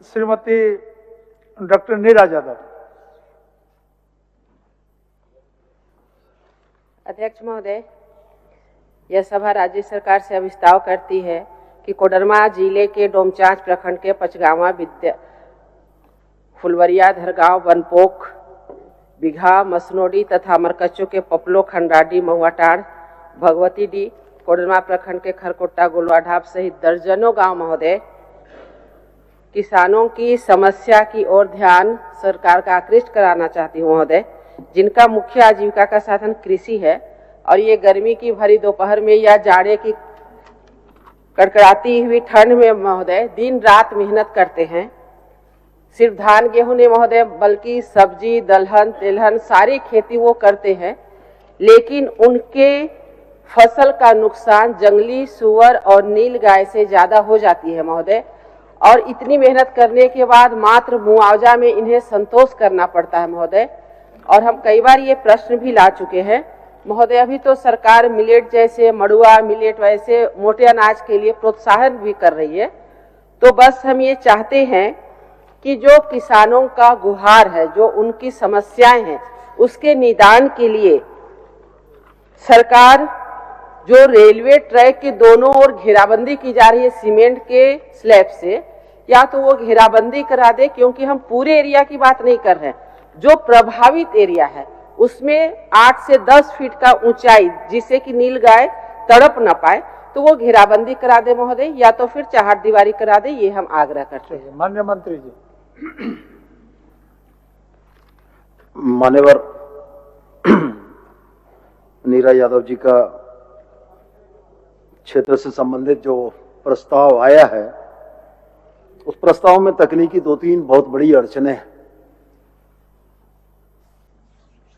Shrimati doctor Neera Yadav. अध्यक्ष महोदय, यह सभा राज्य सरकार से अभिस्ताव करती है कि कोडरमा जिले के डोमचांच प्रखंड के पचगावा, फुलवरिया, धरगांव, बनपोख, बिघा, मसनोडी तथा मरकच्चो के पपलो, खंडाडी, महुआटाड़, भगवती डी, कोडरमा प्रखंड के खरकोटा, गोलवा ढाब सहित दर्जनों गांव महोदय किसानों की समस्या की ओर ध्यान सरकार का आकृष्ट कराना चाहती हूँ महोदय, जिनका मुख्य आजीविका का साधन कृषि है और ये गर्मी की भरी दोपहर में या जाड़े की कड़कड़ाती हुई ठंड में महोदय दिन रात मेहनत करते हैं। सिर्फ धान गेहूं नहीं महोदय, बल्कि सब्जी, दलहन, तेलहन सारी खेती वो करते हैं, लेकिन उनके फसल का नुकसान जंगली सूअर और नील गाय से ज्यादा हो जाती है महोदय। और इतनी मेहनत करने के बाद मात्र मुआवजा में इन्हें संतोष करना पड़ता है महोदय। और हम कई बार ये प्रश्न भी ला चुके हैं महोदय। अभी तो सरकार मिलेट जैसे मड़ुआ, मिलेट वैसे मोटे अनाज के लिए प्रोत्साहन भी कर रही है। तो बस हम ये चाहते हैं कि जो किसानों का गुहार है, जो उनकी समस्याएं हैं, उसके निदान के लिए सरकार जो रेलवे ट्रैक के दोनों ओर घेराबंदी की जा रही है सीमेंट के स्लैब से, या तो वो घेराबंदी करा दे, क्योंकि हम पूरे एरिया की बात नहीं कर रहे हैं, जो प्रभावित एरिया है उसमें 8 से 10 फीट का ऊंचाई, जिससे कि नीलगाय तड़प न पाए, तो वो घेराबंदी करा दे महोदय, या तो फिर चहारदीवारी करा दे, ये हम आग्रह करते हैं। माननीय मंत्री जी। मान्यवर नीरा यादव जी का क्षेत्र से संबंधित जो प्रस्ताव आया है, उस प्रस्ताव में तकनीकी 2-3 बहुत बड़ी अड़चनें हैं।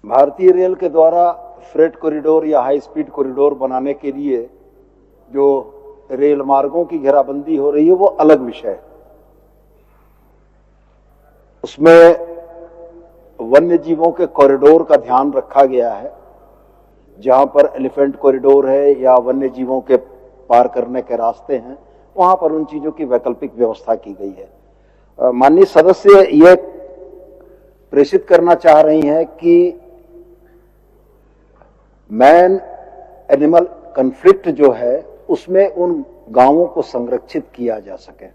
भारतीय रेल के द्वारा फ्रेट कॉरिडोर या हाई स्पीड कॉरिडोर बनाने के लिए जो रेल मार्गों की घेराबंदी हो रही है, वो अलग विषय है। उसमें वन्य जीवों के कॉरिडोर का ध्यान रखा गया है। जहां पर एलिफेंट कॉरिडोर है या वन्य जीवों के पार करने के रास्ते हैं, वहां पर उन चीजों की वैकल्पिक व्यवस्था की गई है। माननीय सदस्य ये प्रेषित करना चाह रही हैं कि मैन एनिमल कन्फ्लिक्ट जो है, उसमें उन गांवों को संरक्षित किया जा सके।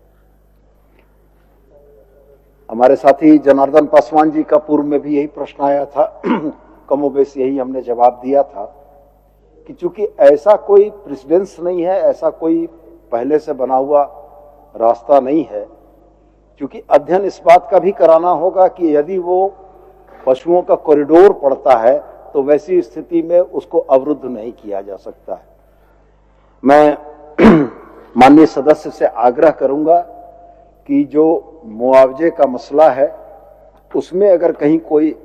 हमारे साथी जनार्दन पासवान जी का पूर्व में भी यही प्रश्न आया था, कमोबेश यही हमने जवाब दिया था कि चूंकि ऐसा कोई प्रेसिडेंस नहीं है, ऐसा कोई पहले से बना हुआ रास्ता नहीं है, क्योंकि अध्ययन इस बात का भी कराना होगा कि यदि वो पशुओं का कॉरिडोर पड़ता है तो वैसी स्थिति में उसको अवरुद्ध नहीं किया जा सकता है। मैं माननीय सदस्य से आग्रह करूंगा कि जो मुआवजे का मसला है, उसमें अगर कहीं कोई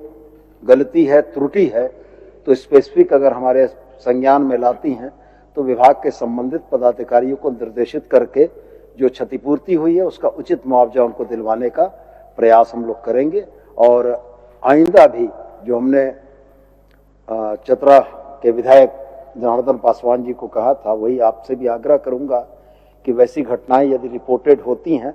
गलती है, त्रुटि है, तो स्पेसिफिक अगर हमारे संज्ञान में लाती हैं तो विभाग के संबंधित पदाधिकारियों को निर्देशित करके जो क्षतिपूर्ति हुई है उसका उचित मुआवजा उनको दिलवाने का प्रयास हम लोग करेंगे। और आइंदा भी जो हमने चतरा के विधायक जनार्दन पासवान जी को कहा था, वही आपसे भी आग्रह करूंगा कि वैसी घटनाएं यदि रिपोर्टेड होती हैं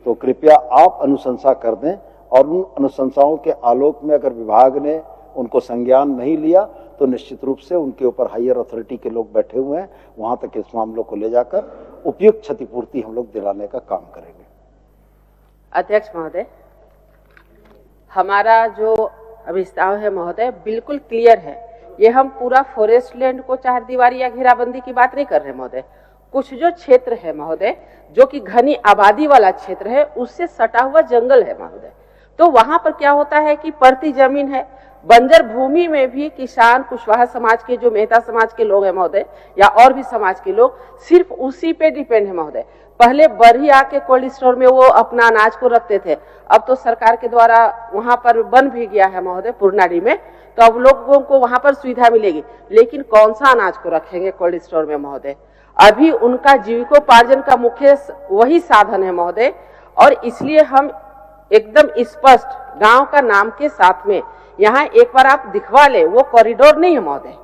तो कृपया आप अनुशंसा कर दें, और उन अनुशंसाओं के आलोक में अगर विभाग ने उनको संज्ञान नहीं लिया तो निश्चित रूप से उनके ऊपर हायर अथॉरिटी के लोग बैठे हुए हैं, वहां तक इस मामलों को ले जाकर उपयुक्त क्षतिपूर्ति हम लोग दिलाने का काम करेंगे। अध्यक्ष महोदय, हमारा जो अभिस्ताव है महोदय बिल्कुल क्लियर है। ये हम पूरा फॉरेस्ट लैंड को चहारदीवारी या घेराबंदी की बात नहीं कर रहे महोदय। कुछ जो क्षेत्र है महोदय, जो कि घनी आबादी वाला क्षेत्र है, उससे सटा हुआ जंगल है महोदय, तो वहां पर क्या होता है कि पड़ती जमीन है, बंजर भूमि में भी किसान, कुशवाहा समाज के, जो मेहता समाज के लोग हैं महोदय, या और भी समाज के लोग सिर्फ उसी पे डिपेंड है महोदय। पहले बरही आके कोल्ड स्टोर में वो अपना अनाज को रखते थे, अब तो सरकार के द्वारा वहां पर बन भी गया है महोदय पूर्णाडी में, तो अब लोगों को वहां पर सुविधा मिलेगी। लेकिन कौन सा अनाज को रखेंगे कोल्ड स्टोर में महोदय? अभी उनका जीविकोपार्जन का मुख्य वही साधन है महोदय, और इसलिए हम एकदम स्पष्ट गांव का नाम के साथ में यहाँ एक बार आप दिखवा ले, वो कॉरिडोर नहीं है महोदय,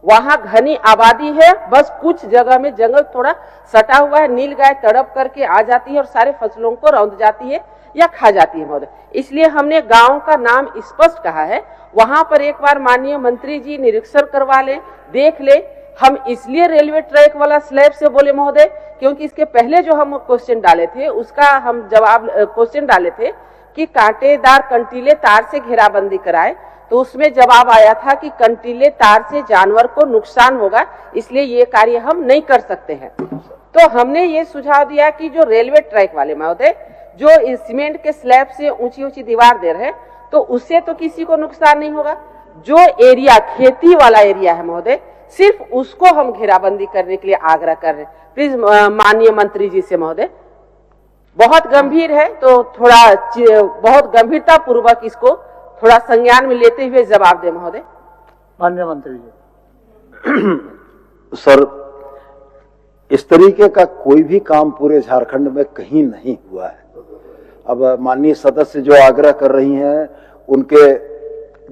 वहाँ घनी आबादी है, बस कुछ जगह में जंगल थोड़ा सटा हुआ है, नील गाय तड़प करके आ जाती है और सारे फसलों को रौंद जाती है या खा जाती है महोदय। इसलिए हमने गांव का नाम स्पष्ट कहा है। वहां पर एक बार माननीय मंत्री जी निरीक्षण करवा लें, देख ले। हम इसलिए रेलवे ट्रैक वाला स्लैब से बोले महोदय, क्योंकि इसके पहले जो हम क्वेश्चन डाले थे उसका हम जवाब क्वेश्चन डाले थे कि कांटेदार कंटीले तार से घेराबंदी कराए, तो उसमें जवाब आया था कि कंटीले तार से जानवर को नुकसान होगा, इसलिए ये कार्य हम नहीं कर सकते हैं। तो हमने ये सुझाव दिया कि जो रेलवे ट्रैक वाले महोदय जो इस सीमेंट के स्लैब से ऊंची ऊंची दीवार दे रहे हैं, तो उससे तो किसी को नुकसान नहीं होगा। जो एरिया खेती वाला एरिया है महोदय, सिर्फ उसको हम घेराबंदी करने के लिए आग्रह कर रहे हैं। प्लीज माननीय मंत्री जी से महोदय, बहुत गंभीर है, तो थोड़ा बहुत गंभीरता पूर्वक इसको थोड़ा संज्ञान में लेते हुए जवाब दे महोदय। माननीय मंत्री जी। सर, इस तरीके का कोई भी काम पूरे झारखंड में कहीं नहीं हुआ है। अब माननीय सदस्य जो आग्रह कर रही हैं, उनके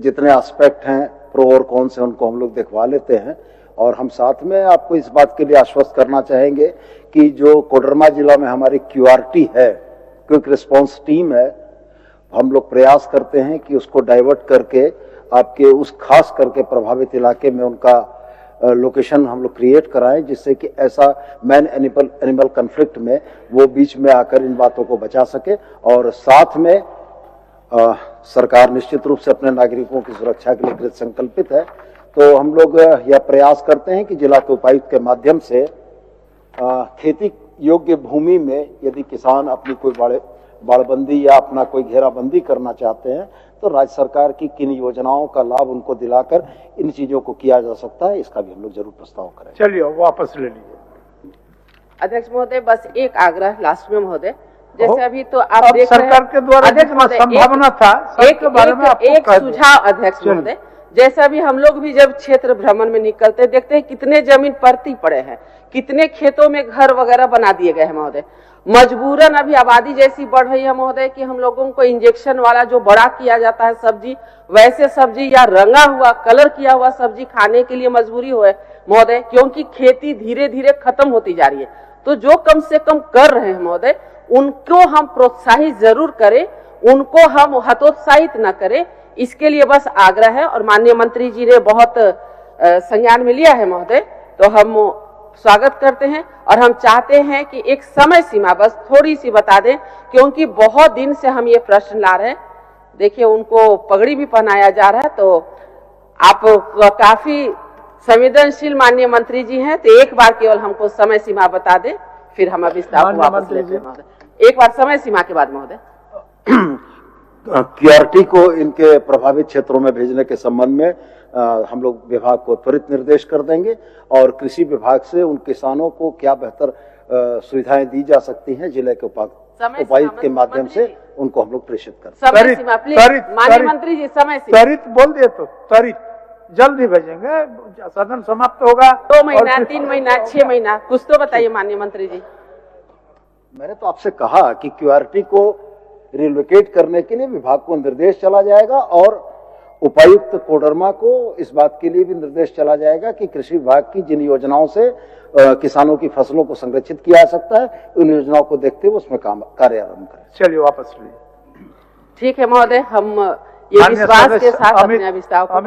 जितने एस्पेक्ट हैं प्रो और कौन से, उनको हम लोग दिखवा लेते हैं। और हम साथ में आपको इस बात के लिए आश्वस्त करना चाहेंगे कि जो कोडरमा जिला में हमारी QRT है, क्विक रिस्पांस टीम है, हम लोग प्रयास करते हैं कि उसको डाइवर्ट करके आपके उस खास करके प्रभावित इलाके में उनका लोकेशन हम लोग क्रिएट कराएं, जिससे कि ऐसा मैन एनिमल कन्फ्लिक्ट में वो बीच में आकर इन बातों को बचा सके। और साथ में सरकार निश्चित रूप से अपने नागरिकों की सुरक्षा के लिए कृत संकल्पित है। तो हम लोग यह प्रयास करते हैं कि जिला के उपायुक्त के माध्यम से खेती योग्य भूमि में यदि किसान अपनी कोई बाड़बंदी या अपना कोई घेराबंदी करना चाहते हैं, तो राज्य सरकार की किन योजनाओं का लाभ उनको दिलाकर इन चीजों को किया जा सकता है, इसका भी हम लोग जरूर प्रस्ताव करें। चलिए वापस ले लीजिए। अध्यक्ष महोदय, बस एक आग्रह लास्ट में महोदय, जैसे अभी तो आप देख रहे हैं सरकार के द्वारा अध्यक्ष महोदय, संभावना था एक सुझाव अध्यक्ष महोदय, जैसा भी हम लोग भी जब क्षेत्र भ्रमण में निकलते देखते हैं कितने जमीन परती पड़े हैं, कितने खेतों में घर वगैरह बना दिए गए हैं महोदय। मजबूरन अभी आबादी जैसी बढ़ रही है महोदय कि हम लोगों को इंजेक्शन वाला जो बड़ा किया जाता है सब्जी, वैसे सब्जी या रंगा हुआ कलर किया हुआ सब्जी खाने के लिए मजबूरी हो महोदय, क्योंकि खेती धीरे धीरे खत्म होती जा रही है। तो जो कम से कम कर रहे हैं महोदय, उनको हम प्रोत्साहित जरूर करें, उनको हम हतोत्साहित न करें, इसके लिए बस आग्रह है। और माननीय मंत्री जी ने बहुत संज्ञान में लिया है महोदय, तो हम स्वागत करते हैं। और हम चाहते हैं कि एक समय सीमा बस थोड़ी सी बता दें, क्योंकि बहुत दिन से हम ये प्रश्न ला रहे हैं। देखिए, उनको पगड़ी भी पहनाया जा रहा है, तो आप काफी संवेदनशील माननीय मंत्री जी हैं, तो एक बार केवल हमको समय सीमा बता दें, फिर हम अब इस को वापस लेते हैं महोदय। एक बार समय सीमा के बाद महोदय। QRT को इनके प्रभावित क्षेत्रों में भेजने के संबंध में हम लोग विभाग को त्वरित निर्देश कर देंगे, और कृषि विभाग से उन किसानों को क्या बेहतर सुविधाएं दी जा सकती हैं, जिले के उपायुक्त के माध्यम से उनको हम लोग प्रेषित कर। समय सीमा प्लीज माननीय मंत्री जी, समय सीमा त्वरित बोल दिए तो त्वरित जल्द ही भेजेंगे, सदन समाप्त होगा। 2 महीना, 3 महीना, 6 महीना, कुछ तो बताइए माननीय मंत्री जी। मैंने तो आपसे कहा कि QRT को रिलोकेट करने के लिए विभाग को निर्देश चला जाएगा, और उपायुक्त कोडरमा को इस बात के लिए भी निर्देश चला जाएगा कि कृषि विभाग की जिन योजनाओं से किसानों की फसलों को संरक्षित किया जा सकता है, उन योजनाओं को देखते हुए उसमें कार्य आरंभ करें। चलिए वापस लीजिए। ठीक है महोदय, हम ये विश्वास के साथ अपने अभिस्ताव को